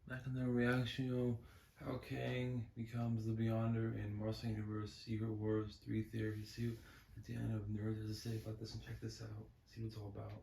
Back in the reaction, how Kang becomes the Beyonder in Marvel Universe Secret Wars 3 Theory. See what the end of Nerd has to say about this and check this out. See what it's all about.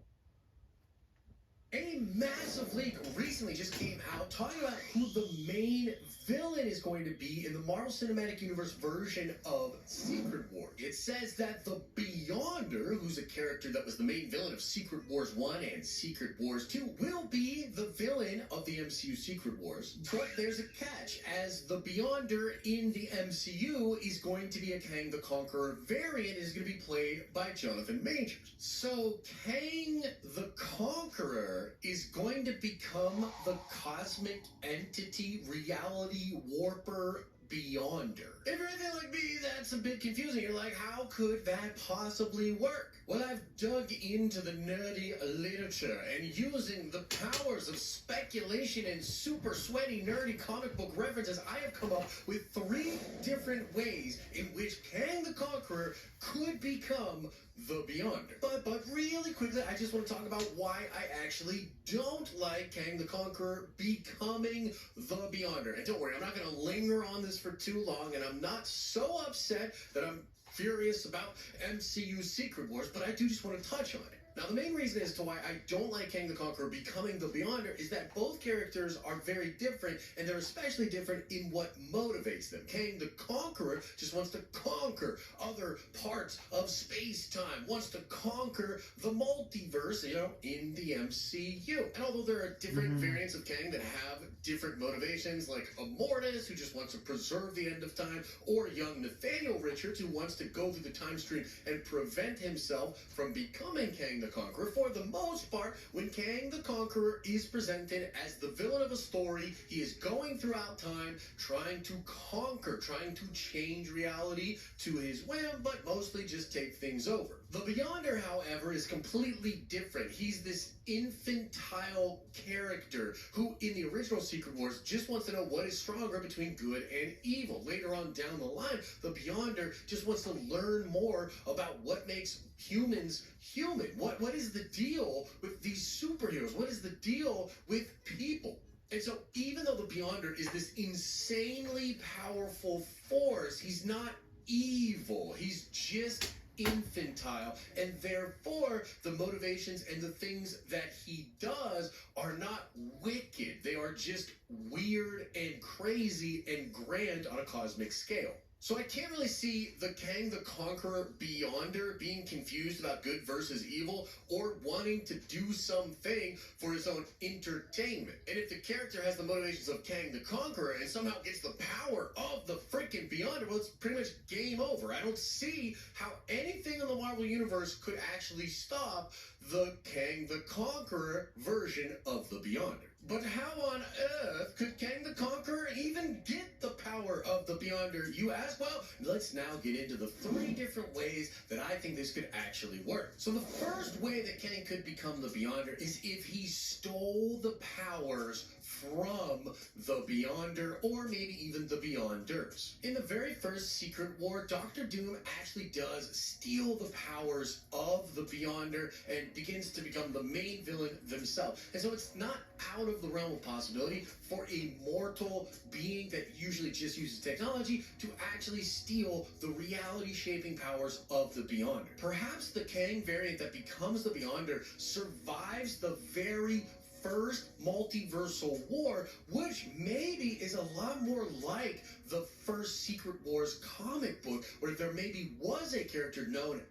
A massive leak recently just came out talking about who the main villain is going to be in the Marvel Cinematic Universe version of Secret Wars. It says that the Beyonder, who's a character that was the main villain of Secret Wars 1 and Secret Wars 2, will be the villain of the MCU Secret Wars. But there's a catch, as the Beyonder in the MCU is going to be a Kang the Conqueror variant, is going to be played by Jonathan Majors. So Kang the Conqueror is going to become the cosmic entity, reality warper Beyonder. If you're anything like me, that's a bit confusing. You're like, how could that possibly work? Well, I've dug into the nerdy literature, and using the powers of speculation and super sweaty nerdy comic book references, I have come up with 3 different ways in which Kang the Conqueror could become the Beyonder. But really quickly, I just want to talk about why I actually don't like Kang the Conqueror becoming the Beyonder. And don't worry, I'm not going to linger on this for too long, and I'm not so upset that I'm furious about MCU Secret Wars, but I do just want to touch on it. Now, the main reason as to why I don't like Kang the Conqueror becoming the Beyonder is that both characters are very different, and they're especially different in what motivates them. Kang the Conqueror just wants to conquer other parts of space-time, wants to conquer the multiverse, in the MCU. And although there are different variants of Kang that have different motivations, like Immortus, who just wants to preserve the end of time, or young Nathaniel Richards, who wants to go through the time stream and prevent himself from becoming Kang the Conqueror, for the most part, when Kang the Conqueror is presented as the villain of a story, he is going throughout time, trying to conquer, trying to change reality to his whim, but mostly just take things over. The Beyonder, however, is completely different. He's this infantile character who, in the original Secret Wars, just wants to know what is stronger between good and evil. Later on down the line, the Beyonder just wants to learn more about what makes humans human. What is the deal with these superheroes? What is the deal with people? And so even though the Beyonder is this insanely powerful force, he's not evil. He's just infantile, and therefore the motivations and the things that he does are not wicked. They are just weird and crazy and grand on a cosmic scale. So I can't really see the Kang the Conqueror Beyonder being confused about good versus evil, or wanting to do something for his own entertainment. And if the character has the motivations of Kang the Conqueror and somehow gets the power of the freaking Beyonder, well, it's pretty much game over. I don't see how anything in the Marvel Universe could actually stop the Kang the Conqueror version of the Beyonder. But how on earth could Kang the Conqueror even get the power of the Beyonder, you ask? Well, let's now get into the 3 different ways that I think this could actually work. So the first way that Kang could become the Beyonder is if he stole the powers from the Beyonder, or maybe even the Beyonders. In the very first Secret War, Dr. Doom actually does steal the powers of the Beyonder and begins to become the main villain themselves. And so it's not out of the realm of possibility for a mortal being that usually just uses technology to actually steal the reality-shaping powers of the Beyonder. Perhaps the Kang variant that becomes the Beyonder survives the very first multiversal war, which maybe is a lot more like the first Secret Wars comic book, where there maybe was a character known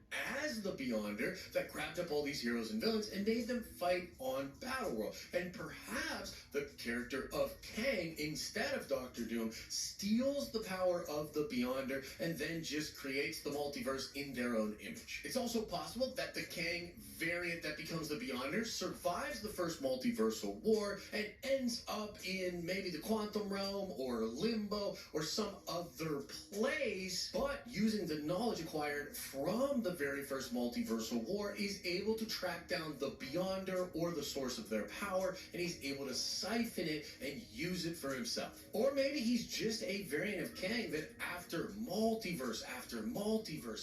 as the Beyonder that grabbed up all these heroes and villains and made them fight on Battleworld. And perhaps the character of Kang, instead of Dr. Doom, steals the power of the Beyonder and then just creates the multiverse in their own image. It's also possible that the Kang variant that becomes the Beyonder survives the first multiversal war and ends up in maybe the quantum realm or limbo or some other place, but using the knowledge acquired from the very first multiversal war, is able to track down the Beyonder or the source of their power, and he's able to siphon it and use it for himself. Or maybe he's just a variant of Kang that after multiverse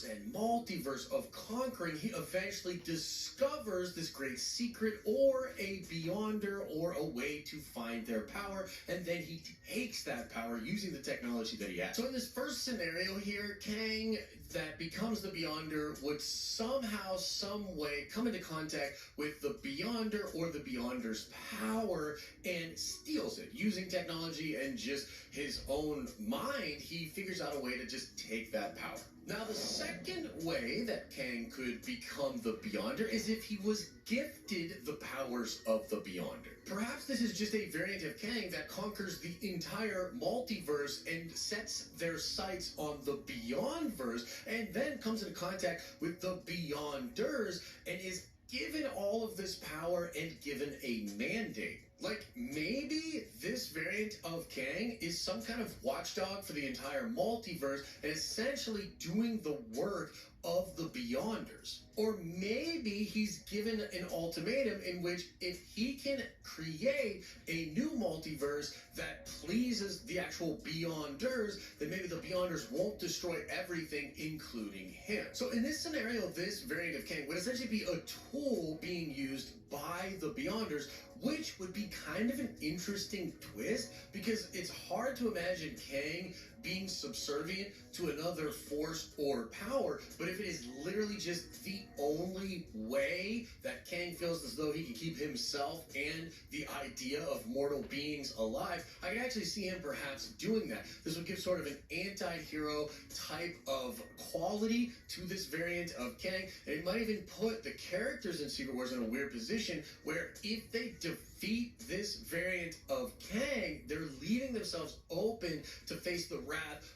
and multiverse of conquering, he eventually discovers this great secret or a Beyonder or a way to find their power, and then he takes that power using the technology that he has. So in this first scenario here, Kang that becomes the Beyonder would somehow, some way come into contact with the Beyonder or the Beyonder's power and steals it. Using technology and just his own mind, he figures out a way to just take that power. Now, the second way that Kang could become the Beyonder is if he was gifted the powers of the Beyonder. Perhaps this is just a variant of Kang that conquers the entire multiverse and sets their sights on the Beyondverse, and then comes into contact with the Beyonders and is given all of this power and given a mandate. Like, maybe this variant of Kang is some kind of watchdog for the entire multiverse and essentially doing the work of the Beyonders. Or maybe he's given an ultimatum in which if he can create a new multiverse that pleases the actual Beyonders, then maybe the Beyonders won't destroy everything, including him. So in this scenario, this variant of Kang would essentially be a tool being used by the Beyonders, which would be kind of an interesting twist, because it's hard to imagine Kang being subservient to another force or power, but if it is literally just the only way that Kang feels as though he can keep himself and the idea of mortal beings alive, I can actually see him perhaps doing that. This would give sort of an anti-hero type of quality to this variant of Kang, and it might even put the characters in Secret Wars in a weird position where if they defeat this variant of Kang, they're leaving themselves open to face the wrath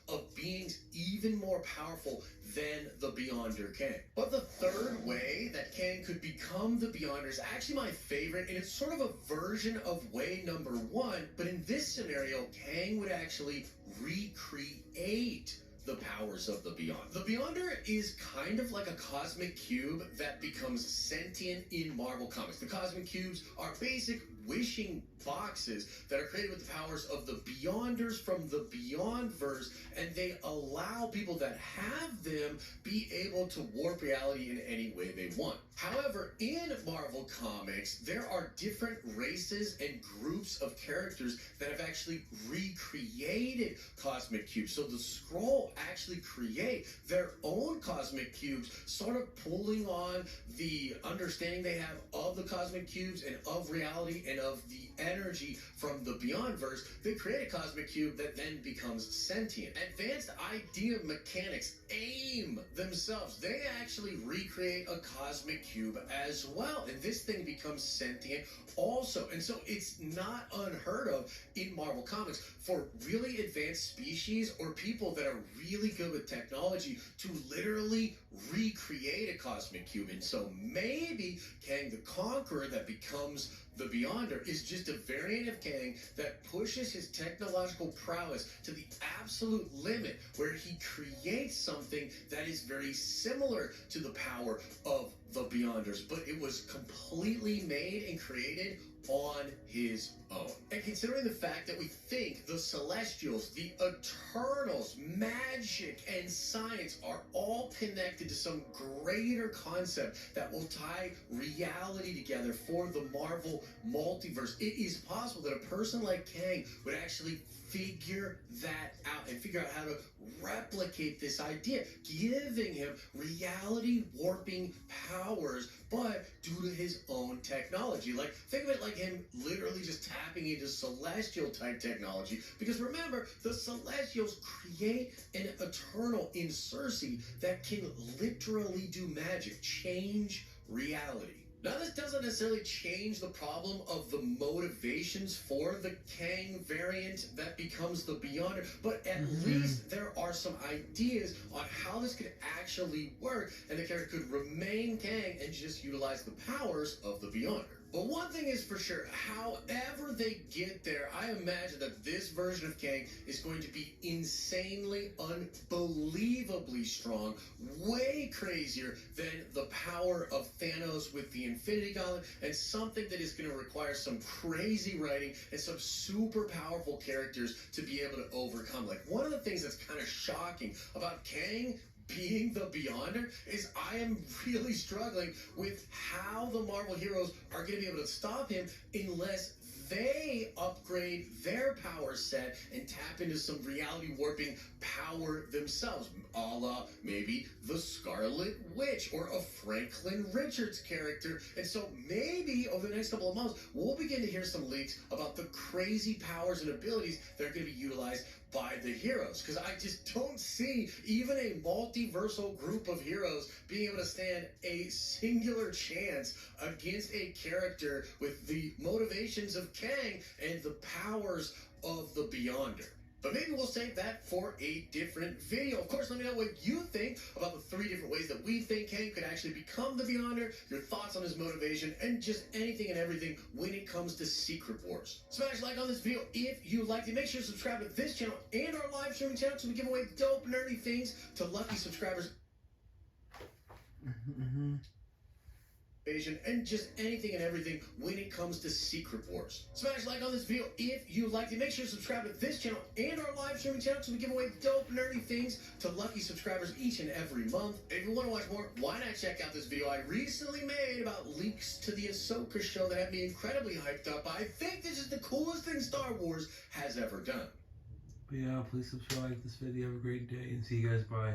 of beings even more powerful than the Beyonder Kang. But the third way that Kang could become the Beyonder is actually my favorite, and it's sort of a version of way number one, but in this scenario, Kang would actually recreate the powers of the Beyond. The Beyonder is kind of like a cosmic cube that becomes sentient in Marvel Comics. The cosmic cubes are basic wishing boxes that are created with the powers of the Beyonders from the Beyondverse, and they allow people that have them be able to warp reality in any way they want. However, in Marvel Comics, there are different races and groups of characters that have actually recreated cosmic cubes. So the Skrull actually create their own cosmic cubes, sort of pulling on the understanding they have of the cosmic cubes and of reality and of the energy from the Beyondverse. They create a cosmic cube that then becomes sentient. Advanced Idea Mechanics, AIM themselves, they actually recreate a cosmic cube as well, and this thing becomes sentient also. And so it's not unheard of in Marvel Comics for really advanced species or people that are really good with technology to literally recreate a cosmic cube. And so maybe Kang the Conqueror that becomes the Beyonder is just a variant of Kang that pushes his technological prowess to the absolute limit, where he creates something that is very similar to the power of the Beyonders, but it was completely made and created on his own. And considering the fact that we think the Celestials, the Eternals, magic, and science are all connected to some greater concept that will tie reality together for the Marvel multiverse, it is possible that a person like Kang would actually figure that out and figure out how to replicate this idea, giving him reality warping powers, but due to his own technology. Like, think of it like him literally just tapping into celestial type technology, because remember, the Celestials create an Eternal in Cersei that can literally do magic, change reality. Now, this doesn't necessarily change the problem of the motivations for the Kang variant that becomes the Beyonder, but at least there are some ideas on how this could actually work, and the character could remain Kang and just utilize the powers of the Beyonder. But one thing is for sure, however they get there, I imagine that this version of Kang is going to be insanely, unbelievably strong, way crazier than the power of Thanos with the Infinity Gauntlet, and something that is going to require some crazy writing and some super powerful characters to be able to overcome. Like, one of the things that's kind of shocking about Kang being the Beyonder is I am really struggling with how the Marvel heroes are going to be able to stop him unless they upgrade their power set and tap into some reality warping power themselves, a la maybe the Scarlet Witch or a Franklin Richards character. And so maybe over the next couple of months, we'll begin to hear some leaks about the crazy powers and abilities that are going to be utilized by the heroes, because I just don't see even a multiversal group of heroes being able to stand a singular chance against a character with the motivations of Kang and the powers of the Beyonder. But maybe we'll save that for a different video. Of course, let me know what you think about the 3 different ways that we think Kang could actually become the Beyonder, your thoughts on his motivation, and just anything and everything when it comes to Secret Wars. Smash like on this video if you liked it. Make sure to subscribe to this channel and our live streaming channel so we give away dope, nerdy things to lucky subscribers. And just anything and everything when it comes to Secret Wars. Smash like on this video if you liked it. Make sure to subscribe to this channel and our live streaming channel so we give away dope, nerdy things to lucky subscribers each and every month. If you want to watch more, why not check out this video I recently made about leaks to the Ahsoka show that had me incredibly hyped up. I think this is the coolest thing Star Wars has ever done. But yeah, please subscribe to this video. Have a great day and see you guys. Bye.